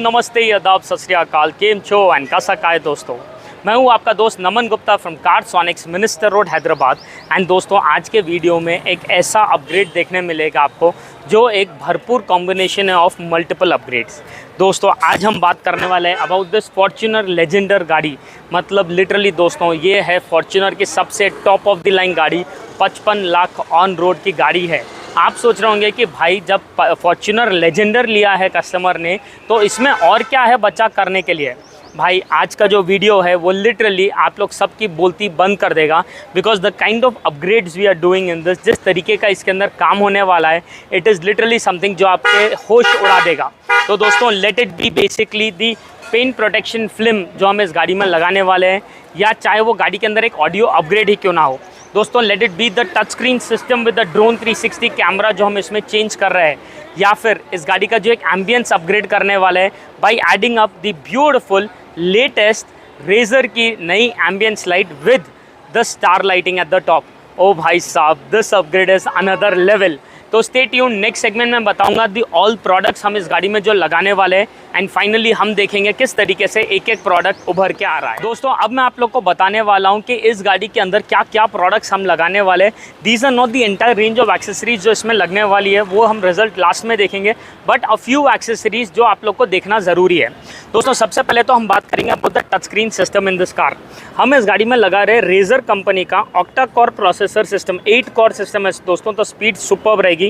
नमस्ते, आदाब, सत श्री अकाल, केम छो एंड कैसा काय दोस्तों। मैं हूं आपका दोस्त Naman Gupta from Carsonics, Minister Road, Hyderabad. And दोस्तों, आज के वीडियो में एक ऐसा अपग्रेड देखने मिलेगा आपको जो एक भरपूर कॉम्बिनेशन है ऑफ मल्टीपल अपग्रेड्स। दोस्तों, आज हम बात करने वाले हैं अबाउट दिस फॉर्च्यूनर लेजेंडर गाड़ी। मतलब लिटरली दोस्तों, ये है फॉर्च्यूनर की सबसे टॉप ऑफ द लाइन गाड़ी। 55 लाख ऑन रोड की गाड़ी है। आप सोच रहे होंगे कि भाई जब फॉर्च्यूनर लेजेंडर लिया है कस्टमर ने, तो इसमें और क्या है बचा करने के लिए। भाई आज का जो वीडियो है वो लिटरली आप लोग सबकी बोलती बंद कर देगा, because the kind of upgrades we are doing in this, जिस तरीके का इसके अंदर काम होने वाला है, इट इज़ लिटरली समथिंग जो आपके होश उड़ा देगा। तो दोस्तों, let it be basically the paint protection film जो हम इस गाड़ी में लगाने वाले हैं, या चाहे वो गाड़ी के अंदर एक ऑडियो अपग्रेड ही क्यों ना हो। दोस्तों, let it be the touch screen system with the drone 360 camera जो हम इसमें चेंज कर रहे हैं, या फिर इस गाड़ी का जो एक एम्बियंस अपग्रेड करने वाले हैं by adding up the beautiful latest razor की नई ambience light with the star lighting at the top. ओ भाई साहब, this upgrade is another level. तो स्टे ट्यून, नेक्स्ट सेगमेंट में बताऊंगा दी ऑल प्रोडक्ट्स हम इस गाड़ी में जो लगाने वाले हैं, एंड फाइनली हम देखेंगे किस तरीके से एक एक प्रोडक्ट उभर के आ रहा है। दोस्तों, अब मैं आप लोग को बताने वाला हूं कि इस गाड़ी के अंदर क्या क्या प्रोडक्ट्स हम लगाने वाले हैं। These are not the entire range of accessories जो इसमें लगने वाली है, वो हम रिजल्ट लास्ट में देखेंगे, बट अ फ्यू एक्सेसरीज जो आप लोग को देखना ज़रूरी है। दोस्तों, सबसे पहले तो हम बात करेंगे about the touch screen system in this car. हम इस गाड़ी में लगा रहे रेजर कंपनी का octa core processor system, 8 core system है दोस्तों। तो स्पीड सुपर्ब रहेगी।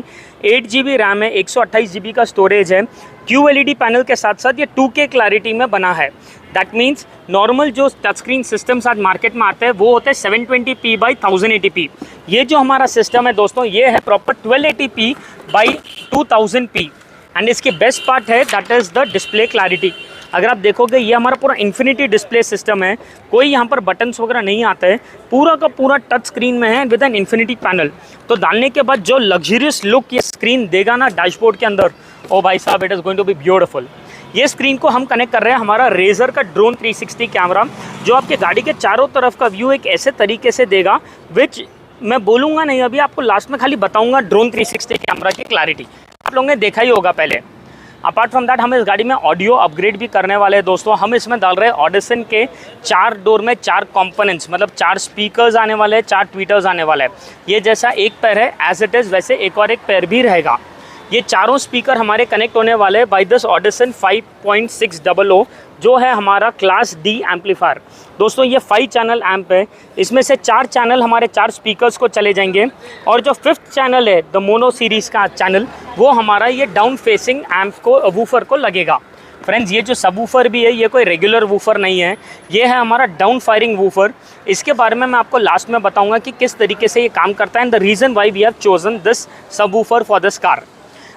8 GB रैम है, 128 GB का स्टोरेज है। QLED पैनल के साथ साथ ये 2K क्लैरिटी में बना है। दैट मीन्स नॉर्मल जो टच स्क्रीन सिस्टम्स आज मार्केट में आते हैं वो होते हैं 720p बाई 1080p। ये जो हमारा सिस्टम है दोस्तों, ये है proper 1280p by 2000p। And इसकी बेस्ट पार्ट है that is the display clarity. अगर आप देखोगे, ये हमारा पूरा इन्फिनिटी डिस्प्ले सिस्टम है। कोई यहाँ पर बटन्स वगैरह नहीं आता है, पूरा का पूरा टच स्क्रीन में है विद एन इन्फिनिटी पैनल। तो डालने के बाद जो लग्जरियस लुक ये स्क्रीन देगा ना डैशबोर्ड के अंदर, ओ भाई साहब, it is going to be beautiful. ये स्क्रीन को हम कनेक्ट कर रहे हैं हमारा रेजर का ड्रोन 360 कैमरा, जो आपके गाड़ी के चारों तरफ का व्यू एक ऐसे तरीके से देगा, विच मैं बोलूँगा नहीं अभी, आपको लास्ट में खाली बताऊँगा ड्रोन 360 कैमरा की क्लैरिटी। आप लोगों ने देखा ही होगा पहले। अपार्ट फ्रॉम दैट, हम इस गाड़ी में ऑडियो अपग्रेड भी करने वाले हैं दोस्तों। हम इसमें डाल रहे हैं ऑडिसन के 4 डोर में 4 कंपोनेंट्स, मतलब 4 स्पीकर्स आने वाले हैं, 4 ट्वीटर्स आने वाले हैं। ये जैसा एक पैर है एज इट इज़, वैसे एक और एक पैर भी रहेगा। ये चारों स्पीकर हमारे कनेक्ट होने वाले हैं बाई दिस ऑडिसन 5.600 जो है हमारा क्लास D एम्पलीफायर। दोस्तों, ये 5 चैनल एम्प है। इसमें से 4 चैनल हमारे 4 स्पीकर्स को चले जाएंगे, और जो 5th चैनल है द मोनो सीरीज़ का चैनल, वो हमारा ये डाउन फेसिंग एम्प को, वूफर को लगेगा। फ्रेंड्स, ये जो सब वूफर भी है, ये कोई रेगुलर वूफर नहीं है, ये है हमारा डाउन फायरिंग वूफर। इसके बारे में मैं आपको लास्ट में बताऊंगा कि किस तरीके से ये काम करता है, and the reason why we have chosen this subwoofer for this car.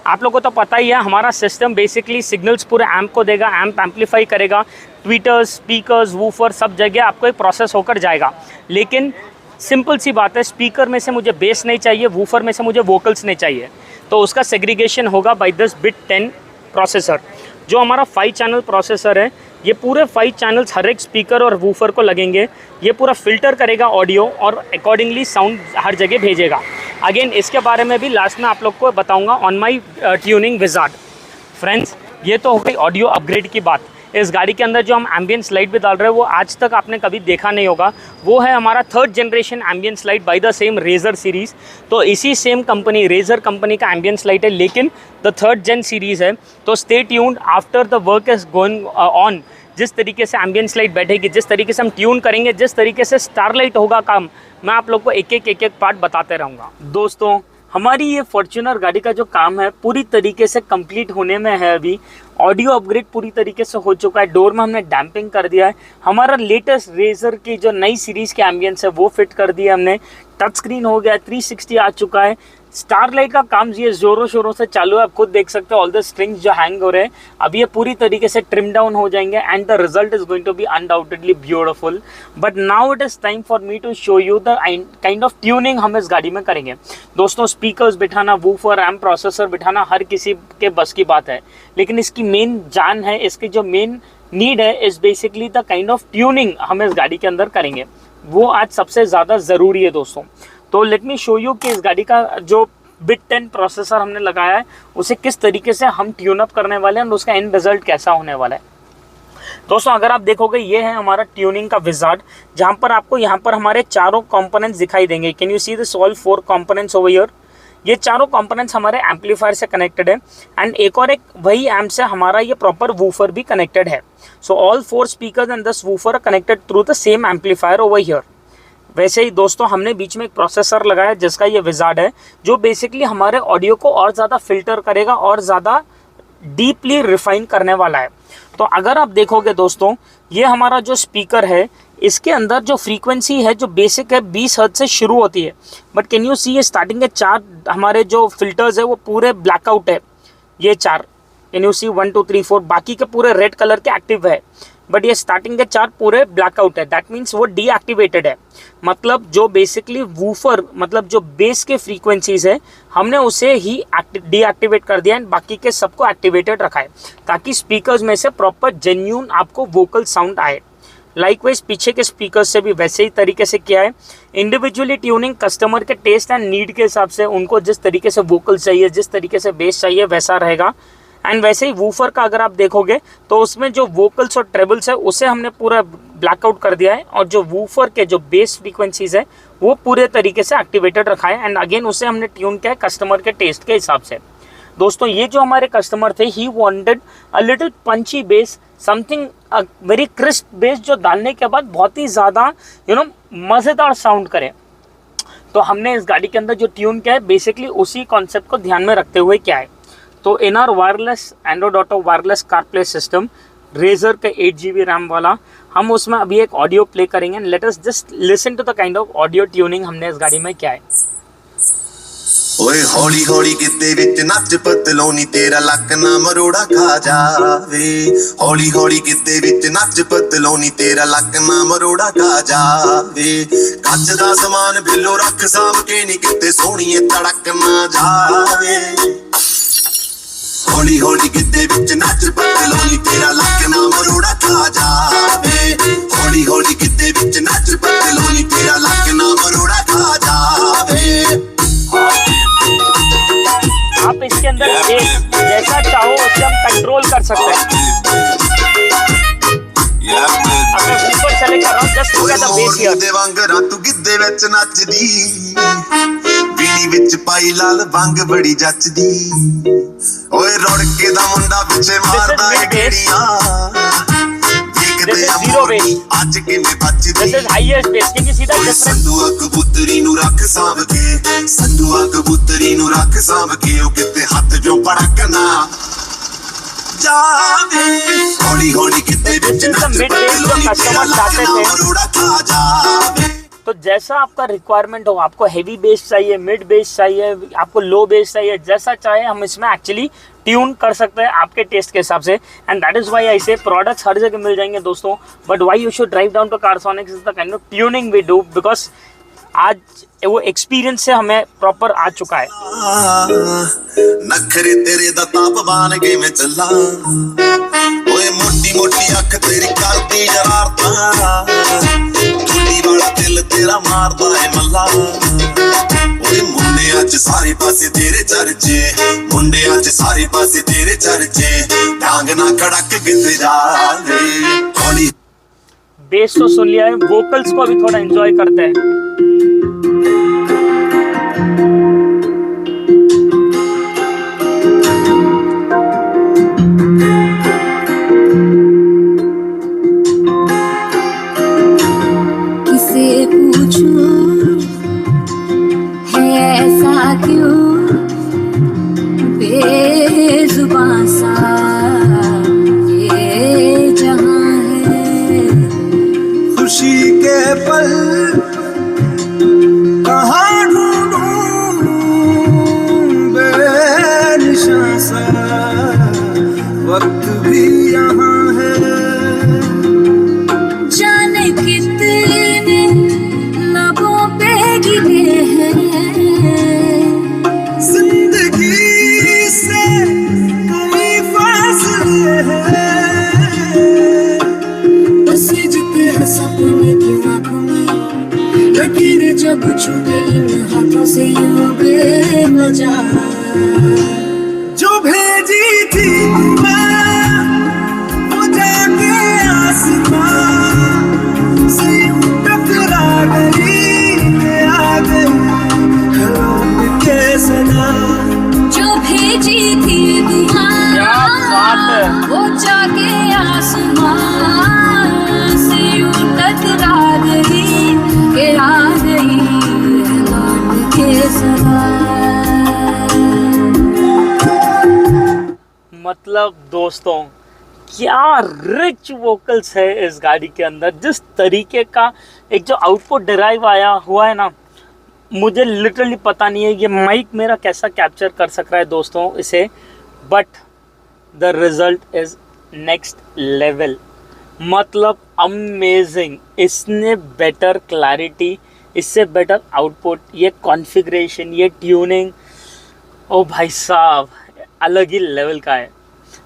आप लोगों को तो पता ही है, हमारा सिस्टम बेसिकली सिग्नल्स पूरे एम्प को देगा, एम्प एम्पलीफाई करेगा, ट्वीटर्स, स्पीकर्स, वूफर सब जगह आपको एक प्रोसेस होकर जाएगा। लेकिन सिंपल सी बात है, स्पीकर में से मुझे बेस नहीं चाहिए, वूफर में से मुझे वोकल्स नहीं चाहिए, तो उसका सेग्रीगेशन होगा बाई दिस बिट 10 प्रोसेसर। जो हमारा 5 चैनल प्रोसेसर है, ये पूरे 5 चैनल्स हर एक स्पीकर और वूफर को लगेंगे। ये पूरा फिल्टर करेगा ऑडियो और अकॉर्डिंगली साउंड हर जगह भेजेगा। अगेन, इसके बारे में भी लास्ट में आप लोग को बताऊंगा on my tuning wizard. Friends, ये तो हो गई ऑडियो अपग्रेड की बात। इस गाड़ी के अंदर जो हम एम्बियंस लाइट भी डाल रहे हैं, वो आज तक आपने कभी देखा नहीं होगा। वो है हमारा 3rd generation ambience light by the same Razer series. तो इसी सेम कंपनी, रेजर कंपनी का एम्बियंस लाइट है, लेकिन द 3rd जेन सीरीज़ है। तो stay tuned, after the work is going on, जिस तरीके से एम्बियंस लाइट बैठेगी, जिस तरीके से हम ट्यून करेंगे, जिस तरीके से स्टारलाइट होगा काम, मैं आप लोग को एक एक पार्ट बताते रहूँगा। दोस्तों, हमारी ये फॉर्च्यूनर गाड़ी का जो काम है पूरी तरीके से कंप्लीट होने में है। अभी ऑडियो अपग्रेड पूरी तरीके से हो चुका है, डोर में हमने डैम्पिंग कर दिया है, हमारा लेटेस्ट रेजर की जो नई सीरीज़ के एम्बियंस है वो फिट कर दिया हमने, टच स्क्रीन हो गया, 360 आ चुका है, स्टारलाइट का काम ये जोरों शोरों से चालू है। आप खुद देख सकते हो ऑल द स्ट्रिंग्स जो हैंग हो रहे हैं, अब ये पूरी तरीके से ट्रिम डाउन हो जाएंगे, and the result is going to be undoubtedly beautiful. But now it is time for me to show you the kind of tuning हम इस गाड़ी में करेंगे। दोस्तों, स्पीकर्स बिठाना, वूफर, एम्प प्रोसेसर बिठाना हर किसी के बस की बात है, लेकिन इसकी मेन जान है, इसकी जो मेन नीड है is basically the kind of tuning हम इस गाड़ी के अंदर करेंगे, वो आज सबसे ज़्यादा ज़रूरी है दोस्तों। तो लेट मी शो यू कि इस गाड़ी का जो बिट 10 प्रोसेसर हमने लगाया है, उसे किस तरीके से हम ट्यून अप करने वाले हैं और उसका एंड रिजल्ट कैसा होने वाला है। दोस्तों अगर आप देखोगे ये है हमारा ट्यूनिंग का विजार्ड, जहाँ पर आपको यहाँ पर हमारे चारों कंपोनेंट्स दिखाई देंगे। Can you see this all 4 components over here. ये चारों कंपोनेंट्स हमारे एम्पलीफायर से कनेक्टेड है एंड एक वही एम्प से हमारा ये प्रॉपर वूफर भी कनेक्टेड है। So all 4 speakers and this woofer are connected through the same amplifier over here. वैसे ही दोस्तों हमने बीच में एक प्रोसेसर लगाया जिसका ये विजार्ड है, जो बेसिकली हमारे ऑडियो को और ज़्यादा फिल्टर करेगा और ज़्यादा डीपली रिफाइन करने वाला है। तो अगर आप देखोगे दोस्तों, ये हमारा जो स्पीकर है इसके अंदर जो फ्रीक्वेंसी है जो बेसिक है 20 हर्ट्ज से शुरू होती है, बट कैन यू सी ये स्टार्टिंग के 4 हमारे जो फिल्टर्स है वो पूरे ब्लैकआउट है। ये 4 कैन यू सी 1 2 3 4, बाकी के पूरे रेड कलर के एक्टिव है, बट ये स्टार्टिंग के 4 पूरे ब्लैकआउट है। दैट मीन्स वो डीएक्टिवेटेड है। मतलब जो बेसिकली वूफर मतलब जो बेस के फ्रीक्वेंसीज है हमने उसे ही डीएक्टिवेट कर दिया एंड बाकी के सबको एक्टिवेटेड रखा है, ताकि स्पीकर्स में से प्रॉपर जेन्यून आपको वोकल साउंड आए। लाइकवाइज पीछे के स्पीकर्स से भी वैसे ही तरीके से किया है। इंडिविजुअली ट्यूनिंग कस्टमर के टेस्ट एंड नीड के हिसाब से उनको जिस तरीके से वोकल चाहिए, जिस तरीके से बेस चाहिए वैसा रहेगा। एंड वैसे ही वूफर का अगर आप देखोगे तो उसमें जो वोकल्स और ट्रेबल्स है उसे हमने पूरा ब्लैकआउट कर दिया है और जो वूफर के जो बेस फ्रीक्वेंसीज है वो पूरे तरीके से एक्टिवेटेड रखा है एंड अगेन उसे हमने ट्यून किया है कस्टमर के टेस्ट के हिसाब से। दोस्तों ये जो हमारे कस्टमर थे, he wanted a little Panchi base, something very crisp base जो डालने के बाद बहुत ही ज़्यादा मज़ेदार साउंड करे। तो हमने इस गाड़ी के अंदर जो ट्यून किया है बेसिकली उसी कॉन्सेप्ट को ध्यान में रखते हुए किया है। तो in our wireless Android Auto wireless CarPlay system Razer का 8 GB रैम वाला, हम उसमें अभी एक ऑडियो प्ले करेंगे and let us just listen to the kind of audio tuning हमने इस गाड़ी में किया है। ओए हौली हौली किते विच नच पतलोनी तेरा लक ना मरोड़ा खा जावे, हौली हौली किते विच नच पतलोनी तेरा लक ना मरोड़ा खा जावे, कच दा समान बिल्लो रख साम के नी किते सोहणीए तड़क ना जावे, हौली हौली किते विच नच पतलोनी तेरा लक ना मरोड़ा खा जावे, हौली हौली किते विच नच पतलोनी तेरा लक ना मरोड़ा खा जावे। आप इसके अंदर बेस जैसा चाहो उसे हम कंट्रोल कर सकते हैं। अगर ऊपर सेलेक्ट कर रहा हूं just look at the base here. दे वांग रातू गिद्दे विच नचदी, बीड़ी विच पाई लाल वांग बड़ी जचदी, ओए रोड़के दा मुंडा पिछे मारदा है गेड़ियां, This is zero bass. आज किवें बचदी, This is highest bass. Can you see the difference? संदूआ कबूतरी नू रख साਂਭ के, संदूआ कबूतरी नू रख साਂਭ के, ओ किते हत्थ जो पड़कना जावे, हौली हौली किते विच नच पतलोनी तेरा लक ना मरोड़ा खा जावे। तो जैसा आपका रिक्वायरमेंट हो, आपको हैवी बेस चाहिए, मिड बेस चाहिए, आपको लो बेस चाहिए, जैसा चाहे हम इसमें एक्चुअली ट्यून कर सकते हैं आपके टेस्ट के हिसाब से। And that is why I say products हर जगह मिल जाएंगे दोस्तों, but why you should drive down to Carsonics is the kind of tuning we do, because आज वो एक्सपीरियंस से हमें प्रॉपर आ चुका है। नखरे तेरे दा ताप बान के मैं चला, ओए मोटी मोटी अख तेरी करदी शरारतां, टूटी वाला दिल तेरा मारदा है मल्ला, ओए मुंडे अज सारे पासे तेरे चर्चे, मुंडे अज सारे पासे तेरे चर्चे, डांग ना कड़क गिद्दे जावे, हौली। बेस तो सुन लिया है, वोकल्स को अभी थोड़ा एंजॉय करते हैं। खुशी के पल कहाँ ढूंढूं बेनिशां सा, वक्त भी यहाँ है, जाने कितने लबों पे गिरे हैं, जिंदगी से कई फासले हैं, सजते हैं सपने की आँखों में, लकीरें जब छूटे इन हाथों से यूं बेनकाब जा। जो भेजी थी मैं वो जाके आसमां से यूं टकरा गई के आ गई लौट के सदा। जो भेजी थी दुआ क्या बात है। वो जाके आसमां से यूं टकरा गई के आ गई लौट के सदा। मतलब दोस्तों क्या रिच वोकल्स है इस गाड़ी के अंदर। जिस तरीके का एक जो आउटपुट डिराइव आया हुआ है ना, मुझे लिटरली पता नहीं है ये माइक मेरा कैसा कैप्चर कर सक रहा है दोस्तों इसे, but the result is next level. मतलब अमेजिंग। इसने बेटर क्लैरिटी, इससे बेटर आउटपुट, ये कॉन्फ़िगरेशन, ये ट्यूनिंग, ओ भाई साहब अलग ही लेवल का है।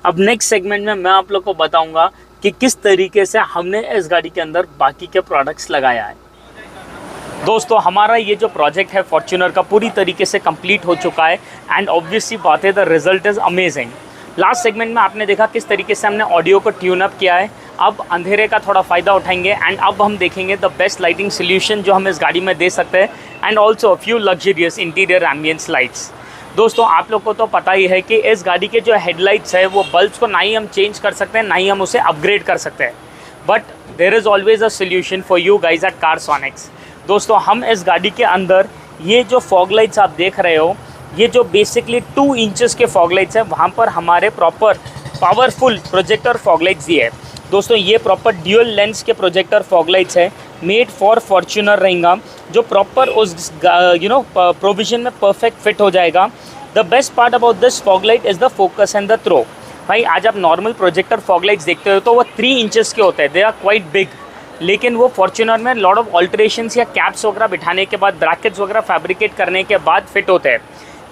अब नेक्स्ट सेगमेंट में मैं आप लोग को बताऊंगा कि किस तरीके से हमने इस गाड़ी के अंदर बाकी के प्रोडक्ट्स लगाया है। दोस्तों हमारा ये जो प्रोजेक्ट है फॉर्च्यूनर का पूरी तरीके से कंप्लीट हो चुका है एंड ऑब्वियसली बात है the result is amazing. Last segment में आपने देखा किस तरीके से हमने ऑडियो को ट्यून अप किया है। अब अंधेरे का थोड़ा फ़ायदा उठाएंगे एंड अब हम देखेंगे द बेस्ट लाइटिंग सोल्यूशन जो हम इस गाड़ी में दे सकते हैं and also few luxurious interior ambience lights. दोस्तों आप लोग को तो पता ही है कि इस गाड़ी के जो हेडलाइट्स है वो बल्ब्स को ना ही हम चेंज कर सकते हैं ना ही हम उसे अपग्रेड कर सकते हैं, but there is always a solution for you guys at Carsonics. दोस्तों हम इस गाड़ी के अंदर ये जो फॉग लाइट्स आप देख रहे हो, ये जो बेसिकली 2 इंचेस के फॉग लाइट्स हैं, वहाँ पर हमारे proper powerful projector fog lights दिए हैं। दोस्तों ये प्रॉपर ड्यूअल लेंस के प्रोजेक्टर फॉग लाइट्स है, मेड फॉर फॉर्च्यूनर रहेगा, जो प्रॉपर उस प्रोविजन में परफेक्ट फिट हो जाएगा। The best part about this fog light is the focus and the throw. भाई आज आप नॉर्मल प्रोजेक्टर फॉग लाइट्स देखते हो तो वो 3 इंचेस के होते हैं, दे आर क्वाइट बिग, लेकिन वो फॉर्च्यूनर में लॉट ऑफ ऑल्ट्रेशंस या कैप्स वगैरह बिठाने के बाद, ब्रैकेट्स वगैरह फैब्रिकेट करने के बाद फिट होते हैं।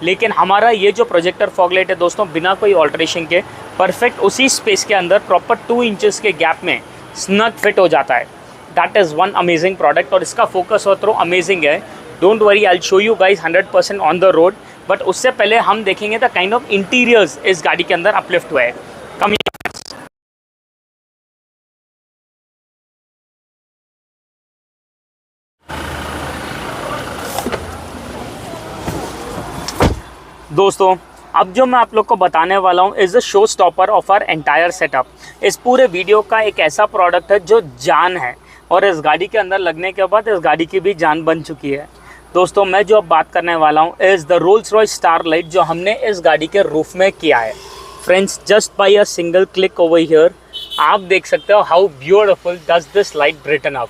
लेकिन हमारा ये जो प्रोजेक्टर फॉग लाइट है दोस्तों, बिना कोई ऑल्ट्रेशन के परफेक्ट उसी स्पेस के अंदर प्रॉपर 2 इंचेस के गैप में स्नग फिट हो जाता है। That is one amazing product और इसका फोकस और थ्रो अमेजिंग है। Don't worry, I will show you guys 100% on the road, but उससे पहले हम देखेंगे द काइंड ऑफ इंटीरियर्स इस गाड़ी के अंदर अपलिफ्ट हुए हैं। कम दोस्तों अब जो मैं आप लोग को बताने वाला हूँ is the show stopper of our entire setup. इस पूरे वीडियो का एक ऐसा प्रोडक्ट है जो जान है और इस गाड़ी के अंदर लगने के बाद इस गाड़ी की भी जान बन चुकी है। दोस्तों मैं जो अब बात करने वाला हूँ is the Rolls Royce starlight जो हमने इस गाड़ी के रूफ में किया है। Friends just by a single click over here आप देख सकते हो how beautiful does this light brighten up.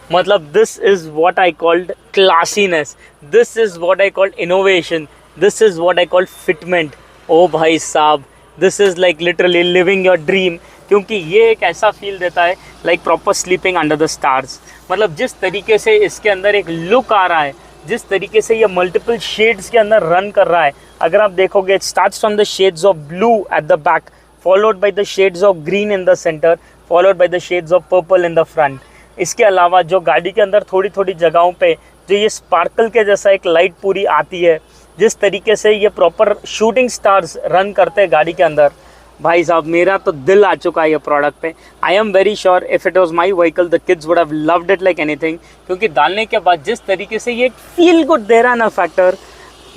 मतलब this is what I called classiness, this is what I called innovation, this is what I called fitment. ओ भाई साहब this is like literally living your dream, क्योंकि ये एक ऐसा feel देता है like proper sleeping under the stars. मतलब जिस तरीके से इसके अंदर एक लुक आ रहा है, जिस तरीके से ये मल्टीपल शेड्स के अंदर रन कर रहा है, अगर आप देखोगे it starts from the shades of blue at the back, followed by the shades of green in the centre, followed by the shades of purple in the front. इसके अलावा जो गाड़ी के अंदर थोड़ी थोड़ी जगहों पे जो ये स्पार्कल के जैसा एक लाइट पूरी आती है, जिस तरीके से ये प्रॉपर शूटिंग स्टार्स रन करते हैं गाड़ी के अंदर, भाई साहब मेरा तो दिल आ चुका है ये प्रोडक्ट पे। I am very sure if it was my vehicle the kids would have loved it like anything, क्योंकि डालने के बाद जिस तरीके से ये फील गुड दे रहा है ना फैक्टर,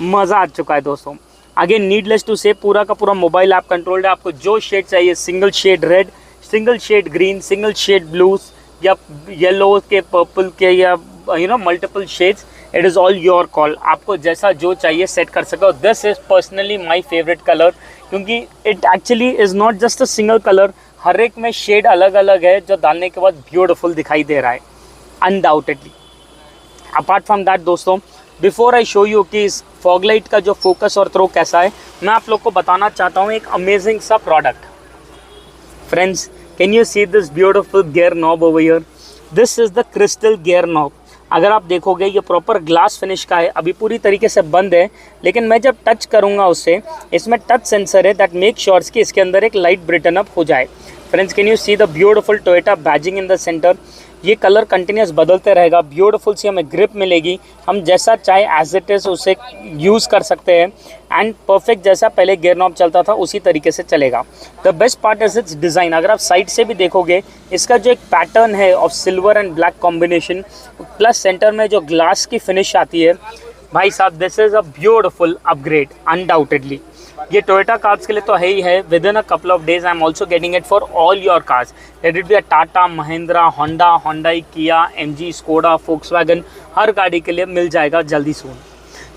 मज़ा आ चुका है दोस्तों। अगेन नीडलेस टू से पूरा का पूरा मोबाइल ऐप कंट्रोल्ड है। आपको जो शेड चाहिए, single shade red, single shade green, single shade blues या येलो के, पर्पल के, या multiple shades, it is all your call. आपको जैसा जो चाहिए सेट कर सको। This is personally my favourite colour, क्योंकि it actually is not just a single colour, हर एक में शेड अलग अलग है जो डालने के बाद ब्यूटीफुल दिखाई दे रहा है अनडाउटेडली। अपार्ट फ्रॉम दैट दोस्तों, बिफोर आई शो यू कि इस फॉग लाइट का जो फोकस और थ्रो कैसा है, मैं आप लोग को बताना चाहता हूँ एक अमेजिंग सा product. Friends can you see this beautiful gear knob over here? This is the crystal gear knob. अगर आप देखोगे ये प्रॉपर ग्लास फिनिश का है, अभी पूरी तरीके से बंद है, लेकिन मैं जब टच करूँगा उससे, इसमें टच सेंसर है दैट मेक श्योर्स कि इसके अंदर एक लाइट ब्रिटन अप हो जाए। Friends can you see the beautiful Toyota badging in the centre? ये कलर कंटिन्यूस बदलते रहेगा, ब्यूटीफुल सी हमें ग्रिप मिलेगी, हम जैसा चाहे एज इट इज़ उसे यूज़ कर सकते हैं एंड परफेक्ट जैसा पहले गियर नॉब चलता था उसी तरीके से चलेगा। The best part is it's design. अगर आप साइड से भी देखोगे इसका जो एक पैटर्न है of silver and black combination plus centre में जो ग्लास की फिनिश आती है, भाई साहब this is a beautiful upgrade undoubtedly. ये टोयोटा कार्स के लिए तो है ही है। With in a couple of days I am also getting it for all your cars, late it be a Tata, Mahindra, Honda, Hyundai, किया, एमजी, स्कोडा, फोक्सवैगन, हर गाड़ी के लिए मिल जाएगा जल्दी सून।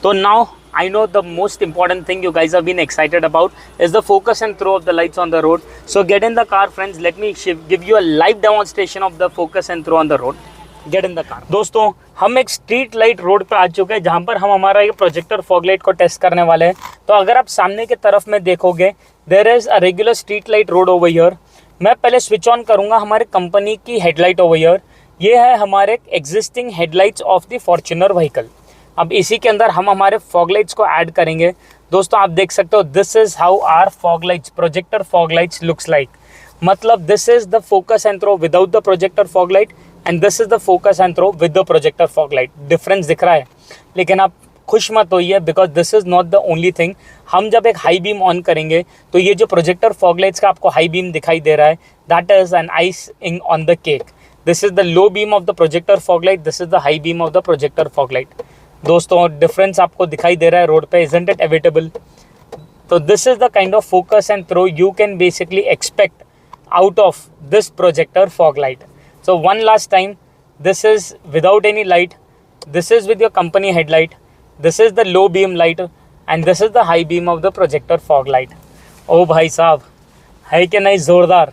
तो now I know the most important thing you guys have been excited about is the focus and throw of the lights on the road. So get in the car friends, let me give you a live demonstration of the focus and throw on the road. Get in the car. दोस्तों हम एक street light road पे आ चुके हैं जहाँ पर हम हमारा ये प्रोजेक्टर फॉग लाइट को टेस्ट करने वाले हैं। तो अगर आप सामने की तरफ में देखोगे there is a regular street light road over here. मैं पहले स्विच ऑन करूँगा हमारे कंपनी की हेडलाइट ओवर हियर। ये है हमारे existing headlights of the Fortuner vehicle. अब इसी के अंदर हम हमारे फॉग लाइट्स को ऐड करेंगे। दोस्तों आप देख सकते हो this is how our fog lights, projector fog lights looks like. मतलब this is the focus and throw without the projector fog light and this is the focus and throw with the projector fog light. Difference दिख रहा है, लेकिन आप खुश मत होइए because this is not the only thing. हम जब एक हाई बीम ऑन करेंगे तो ये जो प्रोजेक्टर फॉग लाइट्स का आपको हाई बीम दिखाई दे रहा है that is an icing on the cake. This is the low beam of the projector fog light, this is the high beam of the projector fog light. दोस्तों difference आपको दिखाई दे रहा है रोड पे, इजंट इट एविटेबल? तो this is the kind of focus and throw you can basically expect out of this projector fog light. So one last time, this is without any light, this is with your company headlight, this is the low beam light and this is the high beam of the projector fog light. ओ भाई साहब है कि नहीं ज़ोरदार।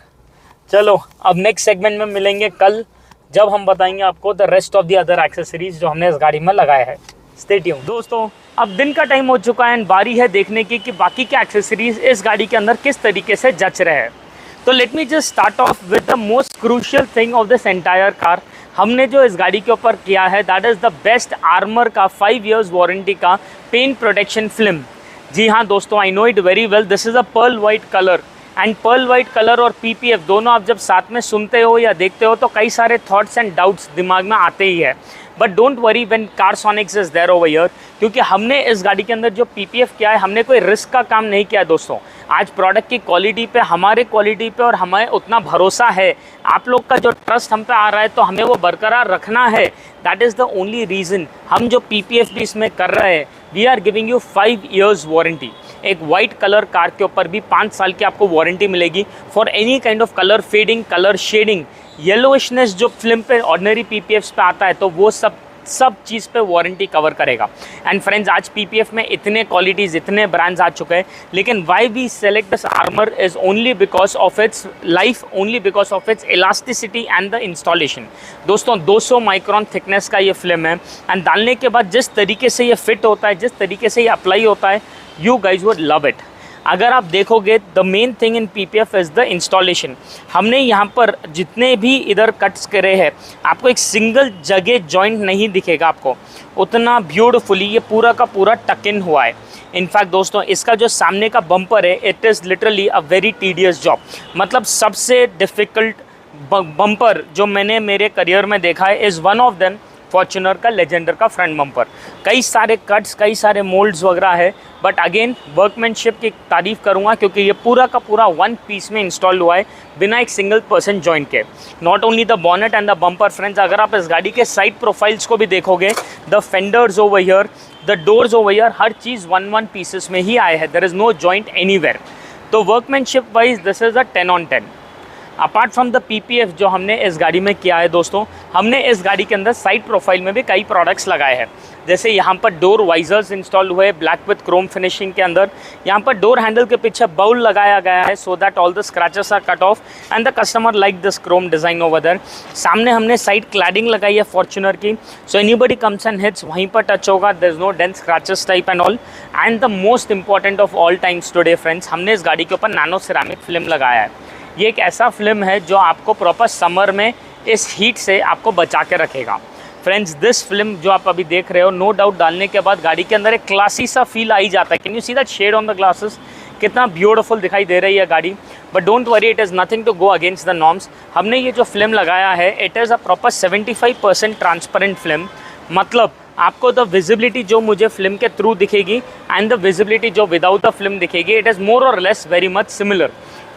चलो अब next segment में मिलेंगे कल जब हम बताएंगे आपको the rest of the other accessories जो हमने इस गाड़ी में लगाया है। Stay tuned. दोस्तों अब दिन का टाइम हो चुका है एंड बारी है देखने की कि बाकी के एक्सेसरीज इस गाड़ी के अंदर किस तरीके से जच रहे हैं। तो late me just start of with the most crucial thing of this entire car. हमने जो इस गाड़ी के ऊपर किया है that is the best armour का 5 years वारंटी का पेन प्रोटेक्शन फिल्म। जी हाँ दोस्तों, I know it very well, this is a pearl white colour and pearl white colour और PPF दोनों आप जब साथ में सुनते हो या देखते हो तो कई सारे थॉट्स एंड डाउट्स दिमाग में आते ही है। But don't worry when Carsonics is there over here, क्योंकि हमने इस गाड़ी के अंदर जो PPF किया है हमने कोई रिस्क का काम नहीं किया दोस्तों। आज प्रोडक्ट की क्वालिटी पे, हमारे क्वालिटी पे और हमें उतना भरोसा है, आप लोग का जो ट्रस्ट हम पे आ रहा है तो हमें वो बरकरार रखना है। That is the only reason हम जो PPF भी इसमें कर रहे हैं। We are giving you 5 years warranty. एक वाइट कलर कार के ऊपर भी 5 साल की आपको वारंटी मिलेगी for any kind of colour fading, colour shading, yellowishness जो फिल्म पे ऑर्डिनरी PPFs पे आता है तो वो सब चीज़ पे वारंटी कवर करेगा। एंड फ्रेंड्स आज PPF में इतने क्वालिटीज़, इतने ब्रांड्स आ चुके हैं, लेकिन why we select this armour is only because of its life, only because of its elasticity and the installation. दोस्तों 200 माइक्रोन थिकनेस का ये फिल्म है एंड डालने के बाद जिस तरीके से ये फिट होता है, जिस तरीके से ये अप्लाई होता है, you guys would love it. अगर आप देखोगे the main thing in PPF is the installation. हमने यहाँ पर जितने भी इधर कट्स करे हैं आपको एक सिंगल जगह जॉइंट नहीं दिखेगा आपको, उतना ब्यूटीफुली ये पूरा का पूरा टक इन हुआ है। इनफैक्ट दोस्तों इसका जो सामने का बम्पर है it is literally a very tedious job. मतलब सबसे डिफ़िकल्ट बम्पर जो मैंने मेरे करियर में देखा है is one of them Fortuner का लेजेंडर का फ्रंट बम्पर। कई सारे कट्स, कई सारे मोल्ड्स वगैरह है, बट अगेन वर्कमैनशिप की तारीफ़ करूँगा क्योंकि ये पूरा का पूरा 1 piece में इंस्टॉल हुआ है बिना एक सिंगल पर्सन जॉइंट के। Not only the bonnet and the bumper friends, अगर आप इस गाड़ी के साइड प्रोफाइल्स को भी देखोगे, the fenders over here, the doors over here, हर चीज़ 1 pieces में ही आए हैं। There is no joint anywhere. तो workmanship wise this is a 10 on 10। Apart from the PPF जो हमने इस गाड़ी में किया है दोस्तों, हमने इस गाड़ी के अंदर साइड प्रोफाइल में भी कई प्रोडक्ट्स लगाए हैं। जैसे यहाँ पर डोर वाइजर्स इंस्टॉल हुए ब्लैक विथ क्रोम फिनिशिंग के अंदर। यहाँ पर डोर हैंडल के पीछे बाउल लगाया गया है so that all the scratches are cut off and the customer like this chrome design over there. सामने हमने साइड क्लैडिंग लगाई है फॉर्च्यूनर की, so anybody comes and hits वहीं पर टच होगा, there is no dense scratches type and all. And the most important of all times today friends, हमने इस गाड़ी के ऊपर नैनो सिरामिक फिल्म लगाया है। ये एक ऐसा फिल्म है जो आपको प्रॉपर समर में इस हीट से आपको बचा के रखेगा। फ्रेंड्स दिस फिल्म जो आप अभी देख रहे हो, नो डाउट डालने के बाद गाड़ी के अंदर एक क्लासी सा फील आ ही जाता है। Can you see that shade on the glasses? कितना ब्यूटीफुल दिखाई दे रही है गाड़ी। But don't worry, it is nothing to go against the norms. हमने ये जो फिल्म लगाया है, it is a proper 75% transparent film. मतलब आपको द विजिबिलिटी जो मुझे फिल्म के थ्रू दिखेगी एंड द विजिबिलिटी जो विदाउट द फिल्म दिखेगी, इट इज़ मोर और लेस वेरी मच सिमिलर।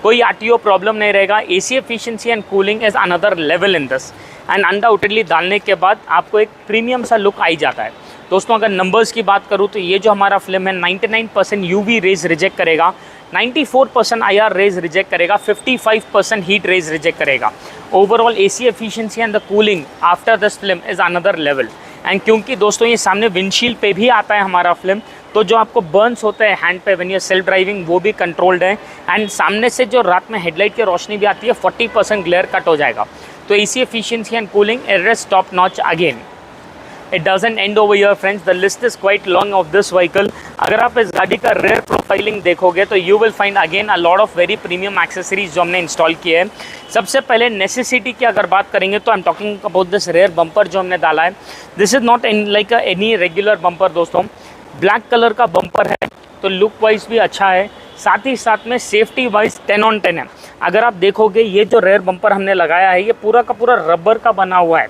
कोई आरटीओ प्रॉब्लम नहीं रहेगा। AC efficiency and cooling is another level in this, and undoubtedly डालने के बाद आपको एक प्रीमियम सा लुक आ ही जाता है। दोस्तों अगर नंबर्स की बात करूँ तो ये जो हमारा फिल्म है 99% यूवी रेज रिजेक्ट करेगा, 94% IR रेज रिजेक्ट करेगा, 55% हीट रेज रिजेक्ट करेगा। Overall AC efficiency and the cooling after this film is another level. And क्योंकि दोस्तों ये सामने विंडशील्ड पे भी आता है हमारा फिल्म, तो जो आपको बर्न्स होते हैं हैंड पे व्हेन यू सेल्फ ड्राइविंग, वो भी कंट्रोल्ड है। एंड सामने से जो रात में हेडलाइट की रोशनी भी आती है, 40% ग्लेयर कट हो जाएगा। तो AC efficiency and cooling is top notch again. It doesn't and over here friends, the list is quite long off this vehicle. अगर आप इस गाड़ी का रेयर प्रोफाइलिंग देखोगे तो you will find again a lot of very premium accessories जो हमने install किए हैं। सबसे पहले नेसेसिटी की अगर बात करेंगे तो I am talking about this rear bumper जो हमने डाला है। This is not in like any regular bumper दोस्तों। ब्लैक कलर का बम्पर है तो लुक वाइज भी अच्छा है, साथ ही साथ में सेफ्टी वाइज 10 on 10 है। अगर आप देखोगे ये जो रेयर बम्पर हमने लगाया है, ये पूरा का पूरा रबर का बना हुआ है।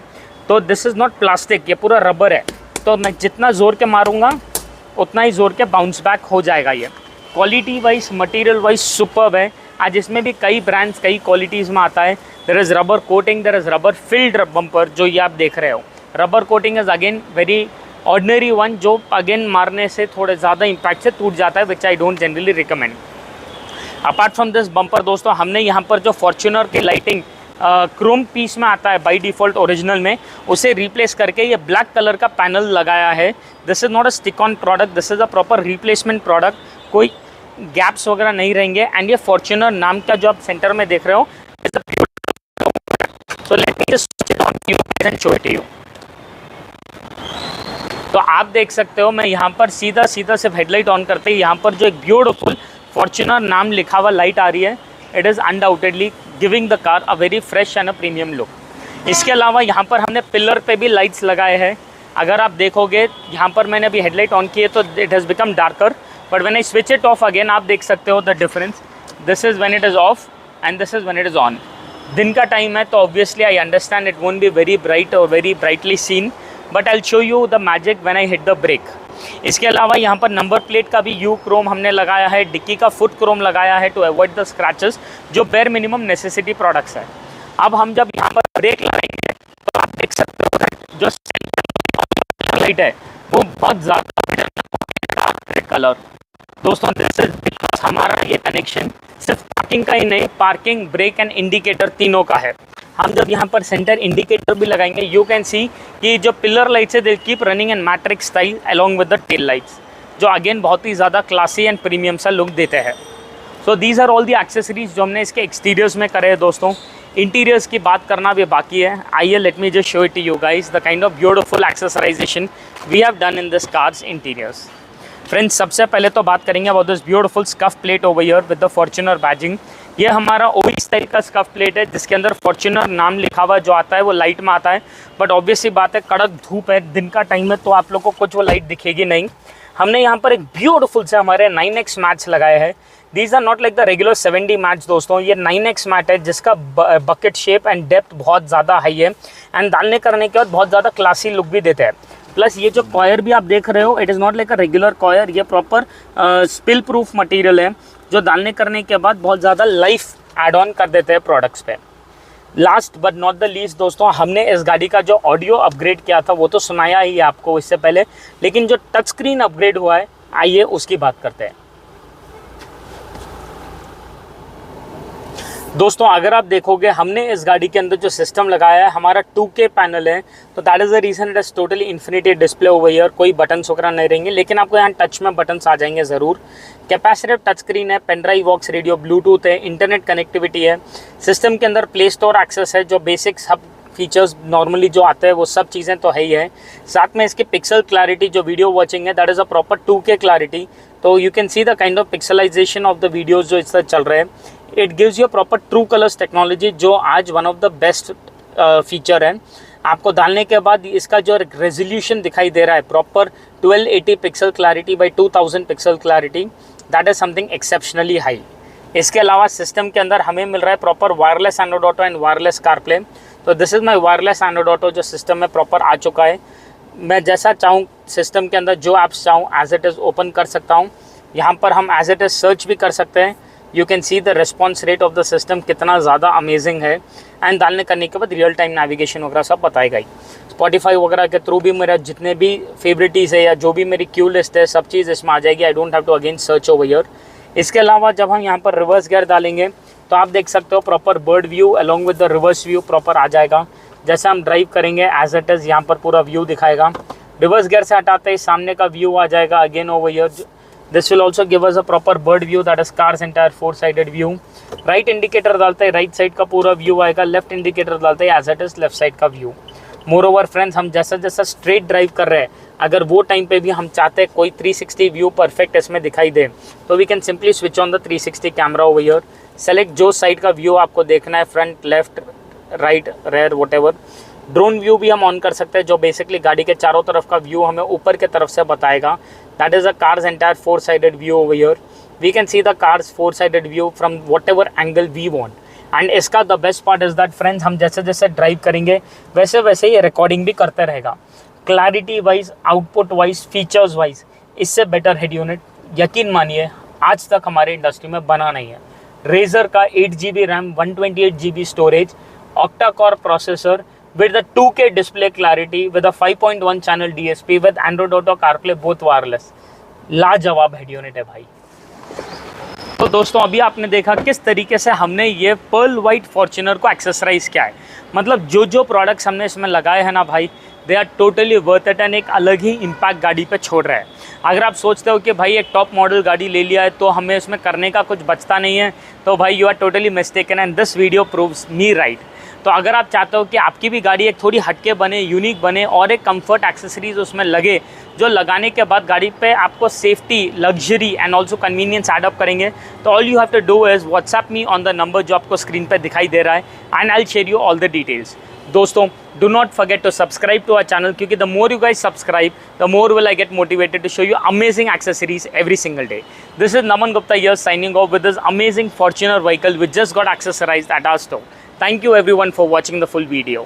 तो दिस इज़ नॉट प्लास्टिक, ये पूरा रबर है। तो मैं जितना ज़ोर के मारूंगा उतना ही ज़ोर के बाउंस बैक हो जाएगा। ये quality wise, material wise superb है। आज इसमें भी कई ब्रांड्स कई क्वालिटीज़ में आता है। There is rubber coating, there is rubber filled bumper जो ये आप देख रहे हो। Rubber coating is again very ordinary one, जो अगेन मारने से थोड़े ज़्यादा इम्पैक्ट से टूट जाता है, which I don't generally recommend. Apart from this bumper दोस्तों, हमने यहाँ पर जो फॉर्च्यूनर की लाइटिंग क्रोम पीस में आता है बाय डिफ़ॉल्ट ओरिजिनल में, उसे रिप्लेस करके ये ब्लैक कलर का पैनल लगाया है। This is not a stick on product, this is a proper replacement product. कोई गैप्स वगैरह नहीं रहेंगे। एंड ये फॉर्च्यूनर नाम का जो आप सेंटर में देख रहे हो, so let me just switch it on to you and show it to you. तो आप देख सकते हो, मैं यहाँ पर सीधा सिर्फ हेडलाइट ऑन करते ही यहाँ पर जो एक ब्यूटीफुल फॉर्च्यूनर नाम लिखा हुआ लाइट आ रही है, it is undoubtedly giving the car a very fresh and a premium look. इसके अलावा यहाँ पर हमने पिलर पे भी लाइट्स लगाए हैं। अगर आप देखोगे यहाँ पर मैंने अभी हेडलाइट ऑन की है तो it has become darker, but when I switch it off again आप देख सकते हो the difference. This is when it is off and this is when it is on. दिन का टाइम है तो obviously I understand it won't be very bright और very brightly seen, but I will show you the magic when I hit the brake. इसके अलावा यहाँ पर number plate का भी यू क्रोम हमने लगाया है, डिक्की का फुट क्रोम लगाया है टू अवॉइड द स्क्रैचेस, जो बेयर मिनिमम नेसेसिटी प्रोडक्ट्स है। अब हम जब यहाँ पर ब्रेक लगाएंगे तो आप देख सकते हो जो लाइट है वो बहुत ज़्यादा कलर। दोस्तों दिस इज बिकॉज हमारा ये कनेक्शन सिर्फ पार्किंग का ही नहीं, पार्किंग, ब्रेक एंड इंडिकेटर तीनों का है। हम जब यहाँ पर सेंटर इंडिकेटर भी लगाएंगे, यू कैन सी कि जो पिलर लाइट्स है they keep running in Matrix style along with the tail lights, जो अगेन बहुत ही ज़्यादा क्लासी एंड प्रीमियम सा लुक देते हैं। So these are all the accessories जो हमने इसके एक्सटीरियर्स में करे हैं। दोस्तों इंटीरियर्स की बात करना भी बाकी है। आइए let me just show it to you guys the kind of beautiful accessorisation we have done in this car's interiors. Friends सबसे पहले तो बात करेंगे about this beautiful scuff plate over here with the Fortuner badging. ये हमारा ओई style का scuff plate है जिसके अंदर फॉर्च्यूनर नाम लिखा हुआ जो आता है वो लाइट में आता है, बट ऑब्वियसली बात है कड़क धूप है, दिन का टाइम है तो आप लोग को कुछ वो लाइट दिखेगी नहीं। हमने यहाँ पर एक ब्यूटीफुल से हमारे 9x मैट्स लगाए हैं। These are not like the regular 7D mats दोस्तों, ये 9x मैट है जिसका बकेट शेप एंड डेप्थ बहुत ज़्यादा हाई है एंड डालने करने के बाद बहुत ज़्यादा क्लासी लुक भी देते हैं। प्लस ये जो कॉयर भी आप देख रहे हो, it is not like a regular coir, ये प्रॉपर स्पिल प्रूफ मटेरियल है जो डालने करने के बाद बहुत ज़्यादा लाइफ एड ऑन कर देते हैं प्रोडक्ट्स पे। Last but not the least दोस्तों, हमने इस गाड़ी का जो ऑडियो अपग्रेड किया था वो तो सुनाया ही आपको इससे पहले, लेकिन जो टच स्क्रीन अपग्रेड हुआ है आइए उसकी बात करते हैं। दोस्तों अगर आप देखोगे हमने इस गाड़ी के अंदर जो सिस्टम लगाया है हमारा 2K पैनल है, तो that is the reason it is totally infinity display over here. कोई बटन वगैरह नहीं रहेंगे, लेकिन आपको यहाँ टच में बटन्स आ जाएंगे ज़रूर। कैपेसिटिव टच स्क्रीन है, पेन ड्राइव, वॉक्स रेडियो, ब्लूटूथ है, इंटरनेट कनेक्टिविटी है। सिस्टम के अंदर प्ले स्टोर एक्सेस है, जो बेसिक सब फीचर्स नॉर्मली जो आते हैं वो सब चीज़ें तो है ही है। साथ में इसकी पिक्सल क्लैरिटी जो वीडियो वॉचिंग है that is a proper 2K clarity, तो you can see the kind of pixelation of the videos जो इस तरह चल रहे हैं। It gives you proper true colours technology जो आज one of the best feature है। आपको डालने के बाद इसका जो रेजोल्यूशन दिखाई दे रहा है proper 1280 pixel clarity by 2000 pixel clarity, that is something exceptionally high. इसके अलावा सिस्टम के अंदर हमें मिल रहा है proper wireless Android Auto and wireless CarPlay. तो this is my wireless Android Auto जो सिस्टम में प्रॉपर आ चुका है। मैं जैसा चाहूँ सिस्टम के अंदर जो ऐप्स चाहूँ एज इट इज़ ओपन कर सकता हूँ। यहाँ पर हम एज इट इज़ सर्च भी कर सकते हैं। You can see the response rate of the system कितना ज़्यादा अमेजिंग है। एंड डालने करने के बाद रियल टाइम नेविगेशन वगैरह सब बताएगा ही। स्पॉटिफाई वगैरह के थ्रू भी मेरा जितने भी फेवरेटीज़ है या जो भी मेरी क्यू लिस्ट है सब चीज़ इसमें आ जाएगी। I don't have to again search over here. इसके अलावा जब हम यहाँ पर रिवर्स गियर डालेंगे तो आप देख सकते हो proper bird view along with the reverse view proper आ जाएगा। जैसे हम ड्राइव करेंगे एज इट इज़ यहाँ पर पूरा व्यू दिखाएगा। रिवर्स गियर से हटाते ही सामने का व्यू आ जाएगा again over here. This will also give us a proper bird view that is car's entire four sided view. Right indicator डालते ही राइट साइड का पूरा व्यू आएगा। लेफ्ट इंडिकेटर डालते ही as it is left side का व्यू। मोर ओवर फ्रेंड्स, हम जैसा जैसा स्ट्रेट ड्राइव कर रहे हैं, अगर वो टाइम पे भी हम चाहते हैं कोई 360 व्यू परफेक्ट इसमें दिखाई दे तो we can simply switch on the 360 camera over here. Select जो साइड का व्यू आपको देखना है, front, left, right, rear, whatever. Drone view भी हम ऑन कर सकते हैं जो बेसिकली गाड़ी के चारों तरफ का व्यू हमें ऊपर के तरफ से बताएगा। That is a car's entire four sided view over here. We can see the car's four sided view from whatever angle we want. And इसका the best part is that friends, हम जैसे जैसे ड्राइव करेंगे वैसे वैसे ये रिकॉर्डिंग भी करते रहेगा। Clarity wise, output wise, features wise इससे बेटर हेड यूनिट यकीन मानिए आज तक हमारे इंडस्ट्री में बना नहीं है। रेजर का 8GB RAM, 128GB storage, octa core processor with the 2K display clarity with a 5.1 channel DSP with Android Auto, CarPlay both wireless, लाजवाब हेड यूनिट है भाई। तो दोस्तों अभी आपने देखा किस तरीके से हमने ये पर्ल वाइट फॉर्च्यूनर को एक्सेसराइज किया है। मतलब जो जो प्रोडक्ट्स हमने इसमें लगाए हैं ना भाई, they are totally worth it and एक अलग ही इम्पैक्ट गाड़ी पे छोड़ रहा है। अगर आप सोचते हो कि भाई एक टॉप मॉडल गाड़ी ले लिया है तो हमें इसमें करने का कुछ बचता नहीं है, तो भाई you are totally mistaken and this video proves me right. तो अगर आप चाहते हो कि आपकी भी गाड़ी एक थोड़ी हटके बने, यूनिक बने और एक कंफर्ट एक्सेसरीज उसमें लगे जो लगाने के बाद गाड़ी पे आपको safety, luxury and also convenience add up करेंगे, तो all you have to do is WhatsApp me on the number जो आपको स्क्रीन पे दिखाई दे रहा है and I will share you all the details. दोस्तों do not forget to subscribe to our channel क्योंकि the more you guys subscribe the more will I get motivated to show you amazing accessories every single day. This is Naman Gupta here signing off with this amazing Fortuner vehicle which just got accessorized at our store. Thank you everyone for watching the full video.